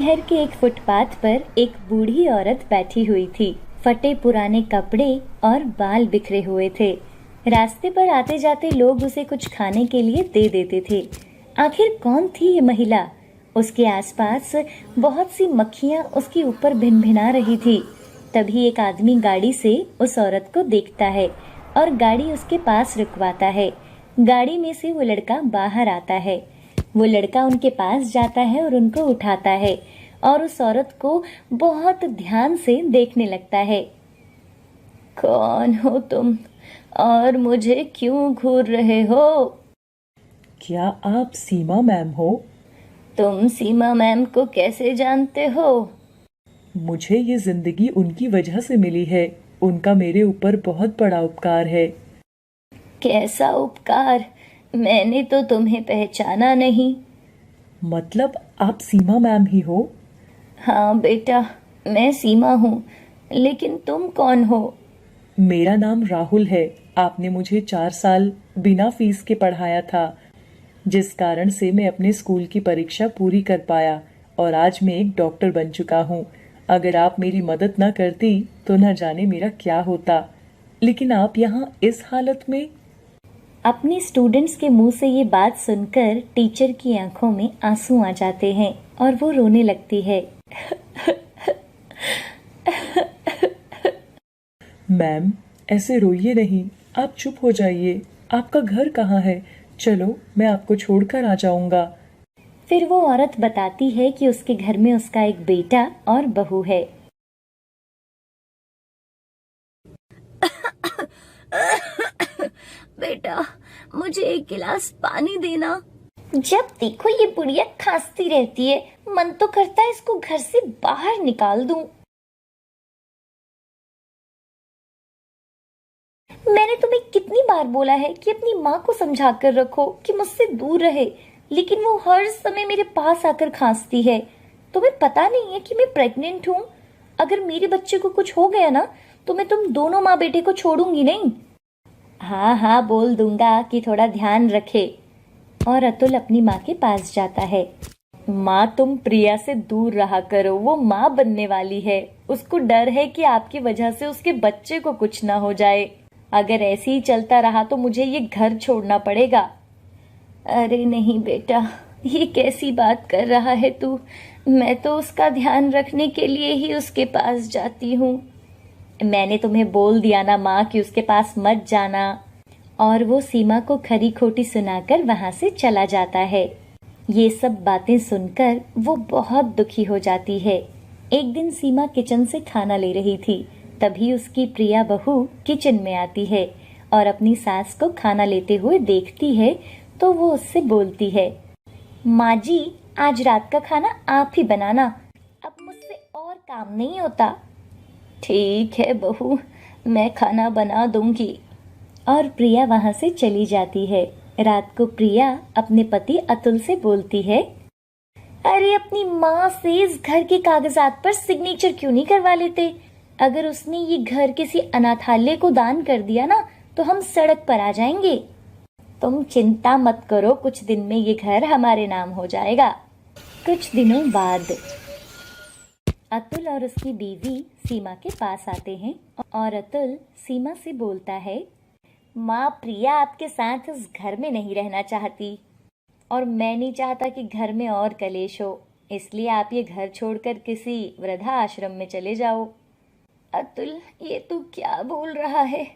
शहर के एक फुटपाथ पर एक बूढ़ी औरत बैठी हुई थी। फटे पुराने कपड़े और बाल बिखरे हुए थे। रास्ते पर आते जाते लोग उसे कुछ खाने के लिए दे देते थे। आखिर कौन थी ये महिला? उसके आसपास बहुत सी मक्खियां उसके ऊपर भिनभिना रही थी। तभी एक आदमी गाड़ी से उस औरत को देखता है और गाड़ी उसके पास रुकवाता है। गाड़ी में से वो लड़का बाहर आता है। वो लड़का उनके पास जाता है और उनको उठाता है और उस औरत को बहुत ध्यान से देखने लगता है। कौन हो तुम और मुझे क्यों घूर रहे हो? क्या आप सीमा मैम हो? तुम सीमा मैम को कैसे जानते हो? मुझे ये जिंदगी उनकी वजह से मिली है। उनका मेरे ऊपर बहुत बड़ा उपकार है। कैसा उपकार? मैंने तो तुम्हें पहचाना नहीं। मतलब आप सीमा मैम ही हो? हाँ बेटा, मैं सीमा हूँ, लेकिन तुम कौन हो? मेरा नाम राहुल है। आपने मुझे 4 साल बिना फीस के पढ़ाया था, जिस कारण से मैं अपने स्कूल की परीक्षा पूरी कर पाया और आज मैं एक डॉक्टर बन चुका हूँ। अगर आप मेरी मदद ना करती तो न जाने मेरा क्या होता। लेकिन आप यहाँ इस हालत में। अपने स्टूडेंट्स के मुंह से ये बात सुनकर टीचर की आंखों में आंसू आ जाते हैं और वो रोने लगती है। मैम, ऐसे रोइए नहीं। आप चुप हो जाइए। आपका घर कहाँ है? चलो मैं आपको छोड़कर आ जाऊंगा। फिर वो औरत बताती है कि उसके घर में उसका एक बेटा और बहू है। बेटा, मुझे एक गिलास पानी देना। जब देखो ये बुढ़िया खांसती रहती है, मन तो करता है इसको घर से बाहर निकाल दूं। मैंने तुम्हें कितनी बार बोला है कि अपनी माँ को समझा कर रखो कि मुझसे दूर रहे, लेकिन वो हर समय मेरे पास आकर खांसती है। तुम्हें पता नहीं है कि मैं प्रेग्नेंट हूँ। अगर मेरे बच्चे को कुछ हो गया ना, तो मैं तुम दोनों माँ बेटे को छोड़ूंगी नहीं। हाँ हाँ, बोल दूंगा कि थोड़ा ध्यान रखे। और अतुल अपनी माँ के पास जाता है। माँ, तुम प्रिया से दूर रहा करो, वो माँ बनने वाली है। उसको डर है कि आपकी वजह से उसके बच्चे को कुछ ना हो जाए। अगर ऐसे ही चलता रहा तो मुझे ये घर छोड़ना पड़ेगा। अरे नहीं बेटा, ये कैसी बात कर रहा है तू? मैं तो उसका ध्यान रखने के लिए ही उसके पास जाती हूँ। मैंने तुम्हें बोल दिया ना माँ कि उसके पास मत जाना। और वो सीमा को खरी खोटी सुनाकर वहां से चला जाता है। ये सब बातें सुनकर वो बहुत दुखी हो जाती है। एक दिन सीमा किचन से खाना ले रही थी। तभी उसकी प्रिया बहू किचन में आती है और अपनी सास को खाना लेते हुए देखती है तो वो उससे बोलती है, माँ जी, आज रात का खाना आप ही बनाना, अब मुझसे और काम नहीं होता। ठीक है बहू, मैं खाना बना दूंगी। और प्रिया वहां से चली जाती है। रात को प्रिया अपने पति अतुल से बोलती है, अरे अपनी माँ से इस घर के कागजात पर सिग्नेचर क्यों नहीं करवा लेते? अगर उसने ये घर किसी अनाथालय को दान कर दिया ना, तो हम सड़क पर आ जाएंगे। तुम चिंता मत करो, कुछ दिन में ये घर हमारे नाम हो जाएगा। कुछ दिनों बाद अतुल और उसकी बीवी सीमा के पास आते हैं और अतुल सीमा से बोलता है, माँ, प्रिया आपके साथ इस घर में नहीं रहना चाहती और मैं नहीं चाहता कि घर में और कलेश हो, इसलिए आप ये घर छोड़कर किसी वृद्धा आश्रम में चले जाओ। अतुल, ये तू क्या बोल रहा है?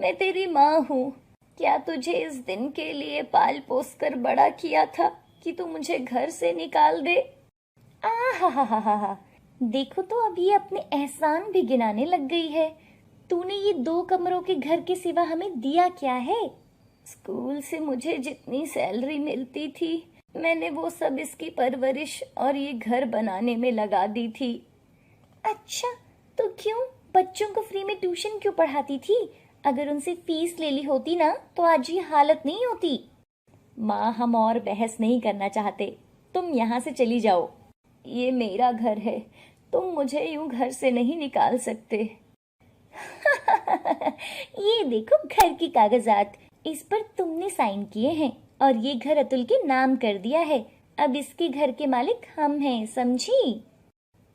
मैं तेरी माँ हूँ। क्या तुझे इस दिन के लिए पाल पोस कर बड़ा किया था कि तू मुझे घर से निकाल दे? हा, देखो तो अब ये अपने एहसान भी गिनाने लग गई है। तूने ये 2 कमरों के घर के सिवा हमें दिया क्या है? स्कूल से मुझे जितनी सैलरी मिलती थी, मैंने वो सब इसकी परवरिश और ये घर बनाने में लगा दी थी। अच्छा, तो क्यों बच्चों को फ्री में ट्यूशन क्यों पढ़ाती थी? अगर उनसे फीस ले ली होती ना, तो आज ये हालत नहीं होती। माँ, हम और बहस नहीं करना चाहते, तुम यहाँ से चली जाओ। ये मेरा घर है, तुम मुझे यूं घर से नहीं निकाल सकते। ये देखो घर के कागजात, इस पर तुमने साइन किए हैं और ये घर अतुल के नाम कर दिया है। अब इसके घर के मालिक हम हैं, समझी?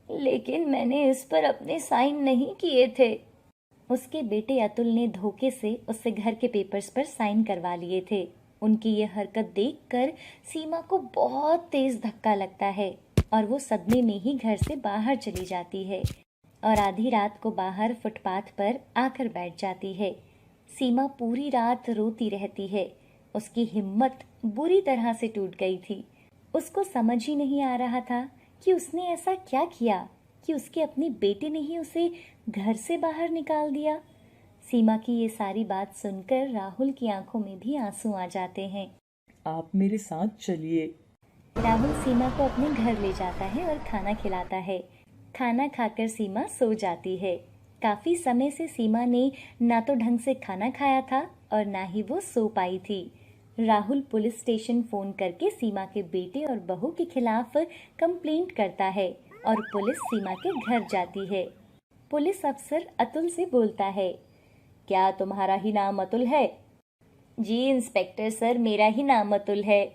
लेकिन मैंने इस पर अपने साइन नहीं किए थे। उसके बेटे अतुल ने धोखे से उससे घर के पेपर्स पर साइन करवा लिए थे। उनकी ये हरकत देखकर सीमा को बहुत तेज धक्का लगता है और वो सदमे में ही घर से बाहर चली जाती है और आधी रात को बाहर फुटपाथ पर आकर बैठ जाती है। सीमा पूरी रात रोती रहती है। उसकी हिम्मत बुरी तरह से टूट गई थी। उसको समझ ही नहीं आ रहा था कि उसने ऐसा क्या किया कि उसके अपने बेटे ने ही उसे घर से बाहर निकाल दिया। सीमा की ये सारी बात सुनकर राहुल की आंखों में भी आंसू आ जाते हैं। आप मेरे साथ चलिए। राहुल सीमा को अपने घर ले जाता है और खाना खिलाता है। खाना खाकर सीमा सो जाती है। काफी समय से सीमा ने ना तो ढंग से खाना खाया था और ना ही वो सो पाई थी। राहुल पुलिस स्टेशन फोन करके सीमा के बेटे और बहू के खिलाफ कंप्लेंट करता है और पुलिस सीमा के घर जाती है। पुलिस अफसर अतुल से बोलता है, क्या तुम्हारा ही नाम अतुल है? जी इंस्पेक्टर सर, मेरा ही नाम अतुल है।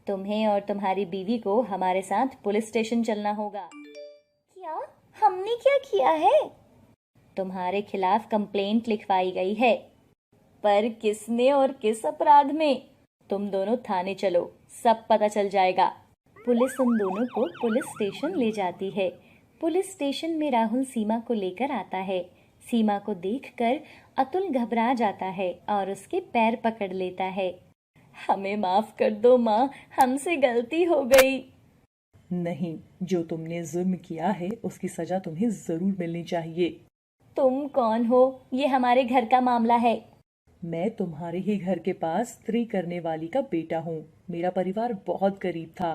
तुम्हें और तुम्हारी बीवी को हमारे साथ पुलिस स्टेशन चलना होगा। क्या? हमने क्या किया है? तुम्हारे खिलाफ कंप्लेंट लिखवाई गई है। पर किसने और किस अपराध में? तुम दोनों थाने चलो, सब पता चल जाएगा। पुलिस उन दोनों को पुलिस स्टेशन ले जाती है। पुलिस स्टेशन में राहुल सीमा को लेकर आता है। सीमा को देखकर अतुल घबरा जाता है और उसके पैर पकड़ लेता है। हमें माफ कर दो माँ, हमसे गलती हो गई। नहीं, जो तुमने जुर्म किया है उसकी सजा तुम्हें जरूर मिलनी चाहिए। तुम कौन हो? ये हमारे घर का मामला है। मैं तुम्हारे ही घर के पास स्त्री करने वाली का बेटा हूँ। मेरा परिवार बहुत गरीब था,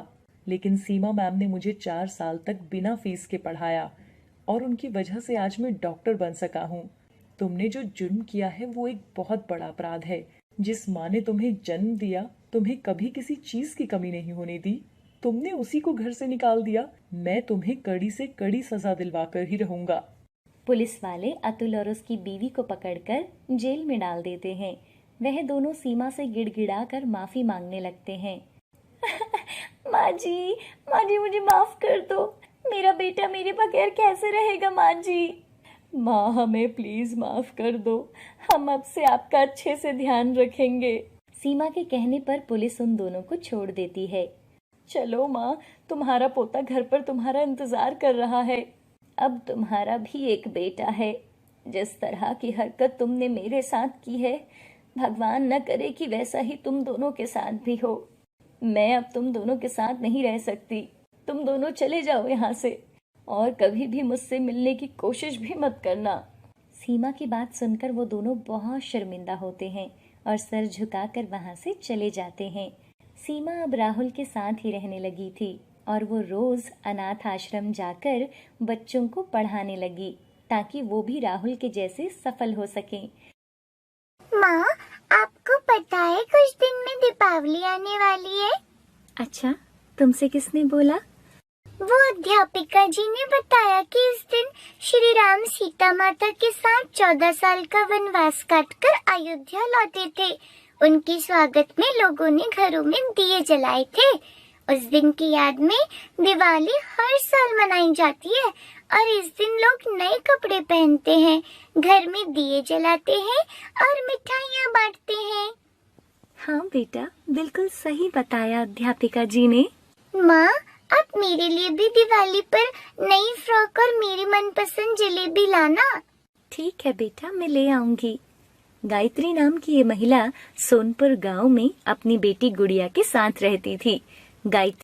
लेकिन सीमा मैम ने मुझे 4 साल तक बिना फीस के पढ़ाया और उनकी वजह से आज मैं डॉक्टर बन सका हूँ। तुमने जो जुर्म किया है वो एक बहुत बड़ा अपराध है। जिस माँ ने तुम्हें जन्म दिया, तुम्हें कभी किसी चीज की कमी नहीं होने दी, तुमने उसी को घर से निकाल दिया। मैं तुम्हें कड़ी से कड़ी सजा दिलवा कर ही रहूंगा। पुलिस वाले अतुल और उसकी बीवी को पकड़कर जेल में डाल देते हैं। वह दोनों सीमा से गिड़गिड़ाकर माफी मांगने लगते हैं। माँ जी मुझे माफ कर दो। मेरा बेटा मेरे बगैर कैसे रहेगा माँ जी? माँ हमें प्लीज माफ कर दो, हम अब से आपका अच्छे से ध्यान रखेंगे। सीमा के कहने पर पुलिस उन दोनों को छोड़ देती है। चलो माँ, तुम्हारा पोता घर पर तुम्हारा इंतजार कर रहा है। अब तुम्हारा भी एक बेटा है। जिस तरह की हरकत तुमने मेरे साथ की है, भगवान न करे कि वैसा ही तुम दोनों के साथ भी हो। मैं अब तुम दोनों के साथ नहीं रह सकती। तुम दोनों चले जाओ यहाँ से और कभी भी मुझसे मिलने की कोशिश भी मत करना। सीमा की बात सुनकर वो दोनों बहुत शर्मिंदा होते हैं और सर झुकाकर वहाँ से चले जाते हैं। सीमा अब राहुल के साथ ही रहने लगी थी और वो रोज अनाथ आश्रम जाकर बच्चों को पढ़ाने लगी ताकि वो भी राहुल के जैसे सफल हो सकें। माँ, आपको पता है कुछ दिन में दीपावली आने वाली है? अच्छा, तुमसे किसने बोला? वो अध्यापिका जी ने बताया कि इस दिन श्री राम सीता माता के साथ 14 साल का वनवास काटकर अयोध्या लौटे थे। उनके स्वागत में लोगों ने घरों में दिए जलाए थे। उस दिन की याद में दिवाली हर साल मनाई जाती है और इस दिन लोग नए कपड़े पहनते हैं, घर में दिए जलाते हैं और मिठाइयाँ बांटते हैं। हाँ बेटा, बिल्कुल सही बताया अध्यापिका जी ने। माँ, आप मेरे लिए भी दिवाली पर नई फ्रॉक और मेरी मनपसंद जलेबी लाना। ठीक है बेटा, मैं ले आऊंगी। गायत्री नाम की ये महिला सोनपुर गांव में अपनी बेटी गुड़िया के साथ रहती थी। गायत्री